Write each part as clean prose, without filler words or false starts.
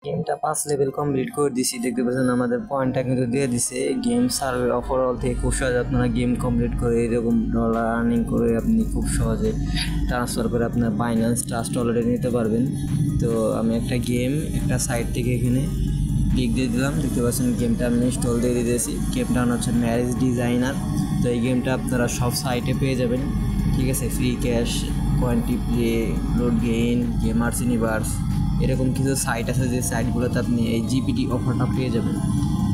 গেমটা 5 level complete করে দিছি। দেখতে পাচ্ছেন আমাদের পয়েন্টটা কিন্তু দিয়ে দিছে। গেম সার্ভে ওভারঅল থেকে খুব সহজে আপনারা গেম কমপ্লিট করে এরকম ডলার আর্নিং করে আপনি খুব সহজে ট্রান্সফার করে আপনার বাইন্যান্স ট্রাস্ট ওয়ালেটে নিতে পারবেন। তো আমি একটা সাইট থেকে এখানে ক্লিক দিয়ে দিলাম। দেখতে পাচ্ছেন গেমটা আমি ইনস্টল দিয়ে দিয়েছি। গেমটা হচ্ছে ম্যারেজ ডিজাইনার। তো এই গেমটা আপনারা সব সাইটে পেয়ে যাবেন, ঠিক আছে। ফ্রি ক্যাশ, কোয়ান্টি play, load gain, gamers universe, এরকম কিছু সাইট আছে যে সাইটগুলোতে আপনি এই জিপিটি অফারটা পেয়ে যাবেন।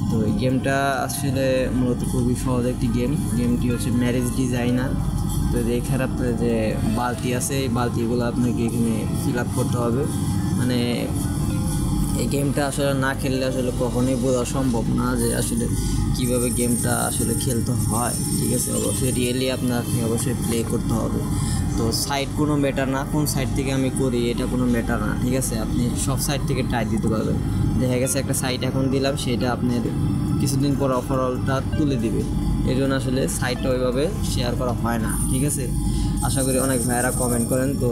তো এই গেমটা আসলে মূলত খুবই সহজ একটি গেমটি হচ্ছে ম্যারেজ ডিজাইনার। তো এখানে আপনার যে বালতি আছে এই বালতিগুলো আপনাকে এখানে ফিল আপ করতে হবে। মানে এই গেমটা আসলে না খেললে আসলে কখনোই বোঝা সম্ভব না যে আসলে কীভাবে গেমটা আসলে খেলতে হয়, ঠিক আছে। অবশ্যই রিয়েলি আপনাকে অবশ্যই প্লে করতে হবে। তো সাইট কোনো ম্যাটার না, কোন সাইট থেকে আমি করি এটা কোনো ম্যাটার না, ঠিক আছে। আপনি সব সাইট থেকে ট্রাই দিতে পারবেন। দেখা গেছে একটা সাইট এখন দিলাম, সেটা আপনার কিছুদিন পর ওভারঅলটা তুলে দিবে। এই জন্য আসলে সাইটটা ওইভাবে শেয়ার করা হয় না, ঠিক আছে। আশা করি অনেক ভাইয়েরা কমেন্ট করেন, তো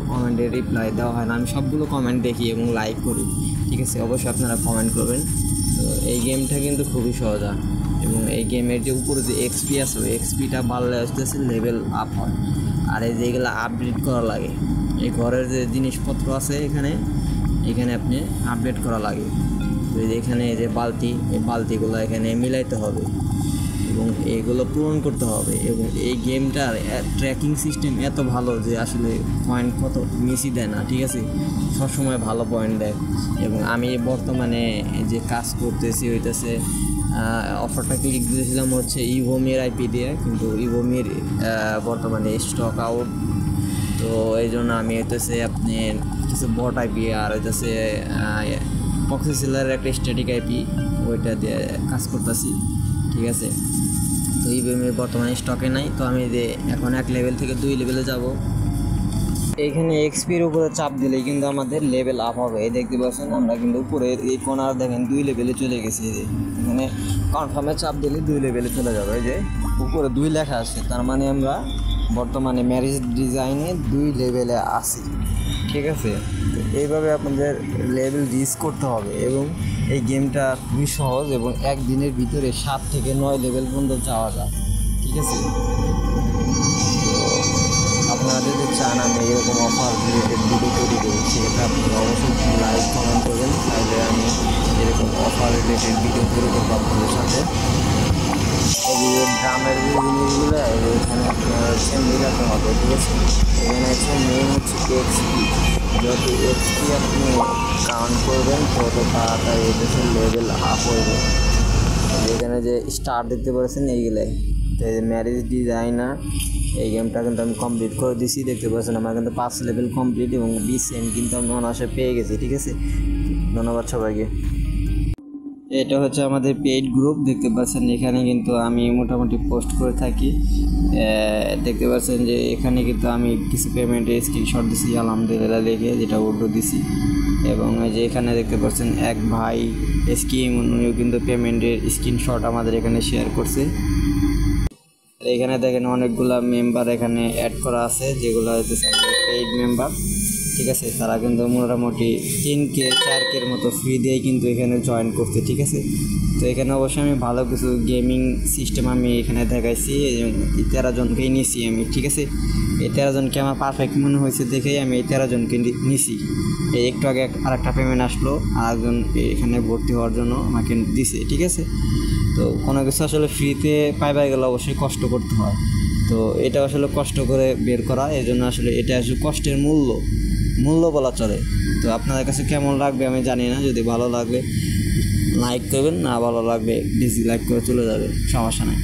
কমেন্টে রিপ্লাই দেওয়া হয় না। আমি সবগুলো কমেন্ট দেখি এবং লাইক করি, ঠিক আছে। অবশ্যই আপনারা কমেন্ট করবেন। তো এই গেমটা কিন্তু খুবই সহজ, এবং এই গেমের যে উপরে যে এক্সপি আছে ওই এক্সপিটা বাড়লে আসতেছে লেভেল আপ হয়। আর এই যেগুলো আপডেট করা লাগে, এই ঘরের যে জিনিসপত্র আছে এখানে আপনি আপডেট করা লাগে। তো এখানে যে বালতি, এই বালতিগুলো এখানে মিলাইতে হবে এবং এইগুলো পূরণ করতে হবে। এবং এই গেমটার ট্র্যাকিং সিস্টেম এত ভালো যে আসলে পয়েন্ট কত মিসই দেয় না, ঠিক আছে। সবসময় ভালো পয়েন্ট দেয়। এবং আমি বর্তমানে যে কাজ করতেছি হইতেছে অফারটা ক্লিক দিয়েছিলাম হচ্ছে ইভোমির আইপি দিয়ে, কিন্তু ইভোমির বর্তমানে স্টক আউট। তো এই জন্য আমি হইতেছে আপনি কিছু বট আইপি আর হইতেছে পক্সিসিলারের একটা স্ট্যাটিক আইপি ওইটা দিয়ে কাজ করতেছি, ঠিক আছে। তো ইভোমির বর্তমানে স্টকে নাই। তো আমি যে এখন 1 লেভেল থেকে 2 লেভেলে যাব। এইখানে এক্সপির উপরে চাপ দিলেই কিন্তু আমাদের লেভেল আপ হবে। এই দেখতে পাচ্ছেন আমরা কিন্তু উপরে এই কোণার দেখেন 2 লেভেলে চলে গেছি। এখানে কনফার্মে চাপ দিলে 2 লেভেলে চলে যাবে। এই যে উপরে 2 লেখা আছে, তার মানে আমরা বর্তমানে ম্যারেজ ডিজাইনে 2 লেভেলে আছি, ঠিক আছে। তো এইভাবে আপনাদের লেভেল রিচ করতে হবে। এবং এই গেমটা খুবই সহজ এবং একদিনের ভিতরে 7 থেকে 9 লেভেল পর্যন্ত যাওয়া যায়, ঠিক আছে। আপনারা যদি চান আমি এরকম অফার রিলেটেড ভিডিও তৈরি করি, সেটা আপনারা অবশ্যই লাইক কমেন্ট করবেন, তাহলে আমি এরকম অফার রিলেটেড ভিডিও তৈরি করবো আপনাদের সাথে। গ্রামের যে জিনিসগুলো এখানে আপনার হচ্ছে মিলাতে হবে, ঠিক আছে। এখানে হচ্ছে মেইন হচ্ছে এক্সপি। যত এক্সপি আপনি কাউন্ট করবেন তত তাড়াতাড়ি দেশের লেভেল আপ হইবে। এখানে যে স্টার দেখতে পাচ্ছেন এইগুলাই। তো এই যে ম্যারেজ ডিজাইনার এই গেমটা কিন্তু আমি কমপ্লিট করে দিছি। দেখতে পাচ্ছেন আমার কিন্তু 5 লেভেল কমপ্লিট এবং 20 সেন্ট কিন্তু আমি অনায়াসে পেয়ে গেছি, ঠিক আছে। ধন্যবাদ সবাইকে। এটা হচ্ছে আমাদের পেইড গ্রুপ। দেখতে পাচ্ছেন এখানে কিন্তু আমি মোটামুটি পোস্ট করে থাকি। দেখতে পাচ্ছেন যে এখানে কিন্তু আমি কিছু পেমেন্টের স্ক্রিনশট দিছি আলহামদুলিল্লাহ লিখে, যেটা উল্টো দিছি। এবং যে এখানে দেখতে পাচ্ছেন এক ভাই স্কিম, উনিও কিন্তু পেমেন্টের স্ক্রিনশট আমাদের এখানে শেয়ার করছে। এখানে দেখেন অনেকগুলা মেম্বার এখানে অ্যাড করা আছে, যেগুলো হচ্ছে পেইড মেম্বার, ঠিক আছে। তারা কিন্তু মোটামুটি 3K 4K মতো ফ্রি দিয়ে কিন্তু এখানে জয়েন করছে, ঠিক আছে। তো এখানে অবশ্যই আমি ভালো কিছু গেমিং সিস্টেম আমি এখানে দেখাইছি। 13 জনকেই নিয়েছি আমি, ঠিক আছে। এই 13 জনকে আমার পারফেক্ট মনে হয়েছে দেখেই আমি এই 13 জনকে নিছি। এই একটু আগে আরেকটা পেমেন্ট আসলো, আরেকজন এখানে ভর্তি হওয়ার জন্য আমাকে দিছে, ঠিক আছে। তো কোনো কিছু আসলে ফ্রিতে পাইবার গেলে অবশ্যই কষ্ট করতে হয়। তো এটা আসলে কষ্ট করে বের করা, এই জন্য আসলে এটা আসলে কষ্টের মূল্য বলা চলে। তো আপনাদের কাছে কেমন লাগবে আমি জানি না। যদি ভালো লাগবে লাইক করবেন, না ভালো লাগবে ডিসলাইক করে চলে যাবে, সমস্যা নাই।